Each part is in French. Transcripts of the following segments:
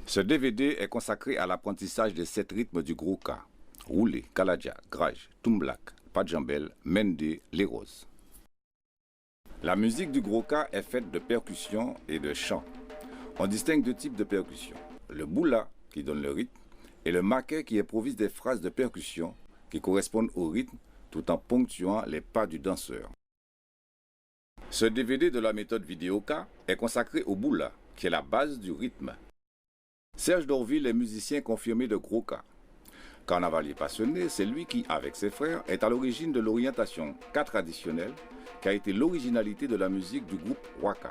Ce DVD est consacré à l'apprentissage des 7 rythmes du gros K. Roulé, Kaladja, Graj, Tumblak, Padjambel, Mende, Les Roses. La musique du gros K est faite de percussions et de chants. On distingue 2 types de percussions. Le boula, qui donne le rythme, et le maquet qui improvise des phrases de percussion qui correspondent au rythme tout en ponctuant les pas du danseur. Ce DVD de la méthode vidéo K est consacré au boula, qui est la base du rythme. Serge Dorville est musicien confirmé de gros K. Carnavalier passionné, c'est lui qui, avec ses frères, est à l'origine de l'orientation K traditionnelle, qui a été l'originalité de la musique du groupe Waka.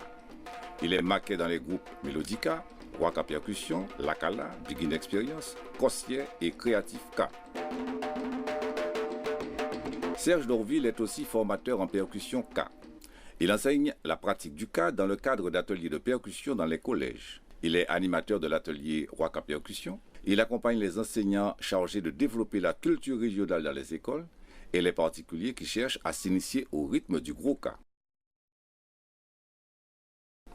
Il est maquet dans les groupes Melodica, Waka Percussion, Lakala, Begin Experience, Cossier et Creative K. Serge Dorville est aussi formateur en percussion K. Il enseigne la pratique du K dans le cadre d'ateliers de percussion dans les collèges. Il est animateur de l'atelier Waka Percussion. Il accompagne les enseignants chargés de développer la culture régionale dans les écoles et les particuliers qui cherchent à s'initier au rythme du gros K.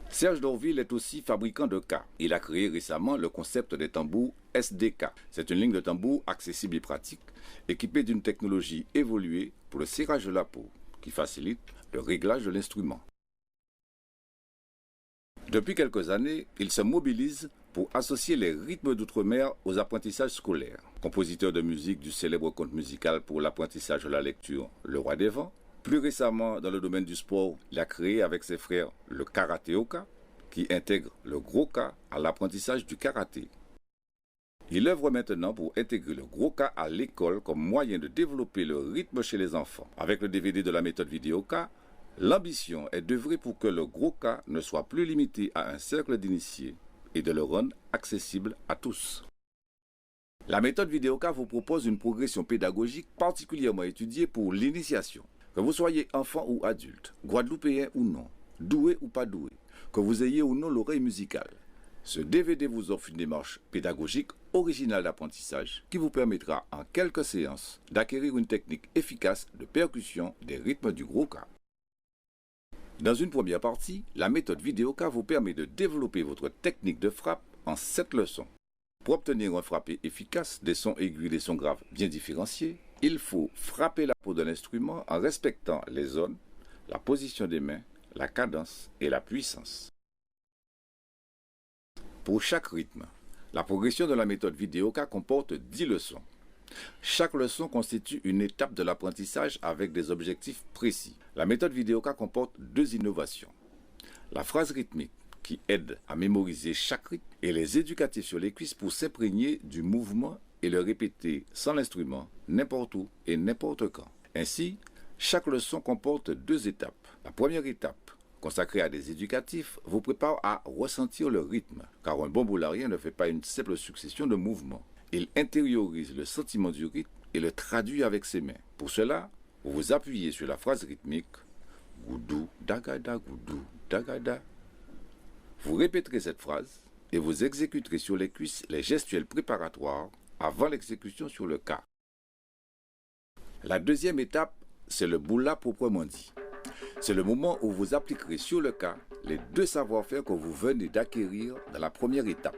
Serge Dorville est aussi fabricant de K. Il a créé récemment le concept des tambours SDK. C'est une ligne de tambour accessible et pratique, équipée d'une technologie évoluée pour le serrage de la peau, qui facilite le réglage de l'instrument. Depuis quelques années, il se mobilise pour associer les rythmes d'outre-mer aux apprentissages scolaires. Compositeur de musique du célèbre conte musical pour l'apprentissage de la lecture Le Roi des Vents. Plus récemment, dans le domaine du sport, il a créé avec ses frères le Karatéoka, qui intègre le gros K à l'apprentissage du karaté. Il œuvre maintenant pour intégrer le gros K à l'école comme moyen de développer le rythme chez les enfants. Avec le DVD de la méthode vidéo K, l'ambition est d'œuvrer pour que le gros K ne soit plus limité à un cercle d'initiés et de le rendre accessible à tous. La méthode vidéo K vous propose une progression pédagogique particulièrement étudiée pour l'initiation. Que vous soyez enfant ou adulte, guadeloupéen ou non, doué ou pas doué, que vous ayez ou non l'oreille musicale, ce DVD vous offre une démarche pédagogique originale d'apprentissage qui vous permettra en quelques séances d'acquérir une technique efficace de percussion des rythmes du gros K. Dans une première partie, la méthode vidéo K vous permet de développer votre technique de frappe en 7 leçons. Pour obtenir un frappé efficace, des sons aigus et des sons graves bien différenciés, il faut frapper la peau de l'instrument en respectant les zones, la position des mains, la cadence et la puissance. Pour chaque rythme, la progression de la méthode vidéo K comporte 10 leçons. Chaque leçon constitue une étape de l'apprentissage avec des objectifs précis. La méthode vidéo K comporte 2 innovations. La phrase rythmique qui aide à mémoriser chaque rythme et les éducatifs sur les cuisses pour s'imprégner du mouvement et le répéter sans l'instrument, n'importe où et n'importe quand. Ainsi, chaque leçon comporte 2 étapes. La première étape, consacrée à des éducatifs, vous prépare à ressentir le rythme, car un bon boularien ne fait pas une simple succession de mouvements. Il intériorise le sentiment du rythme et le traduit avec ses mains. Pour cela, vous vous appuyez sur la phrase rythmique « Goudou, dagada, goudou, dagada ». Vous répéterez cette phrase et vous exécuterez sur les cuisses les gestuels préparatoires avant l'exécution sur le K. La deuxième étape, c'est le boula proprement dit. C'est le moment où vous appliquerez sur le K les 2 savoir-faire que vous venez d'acquérir dans la première étape.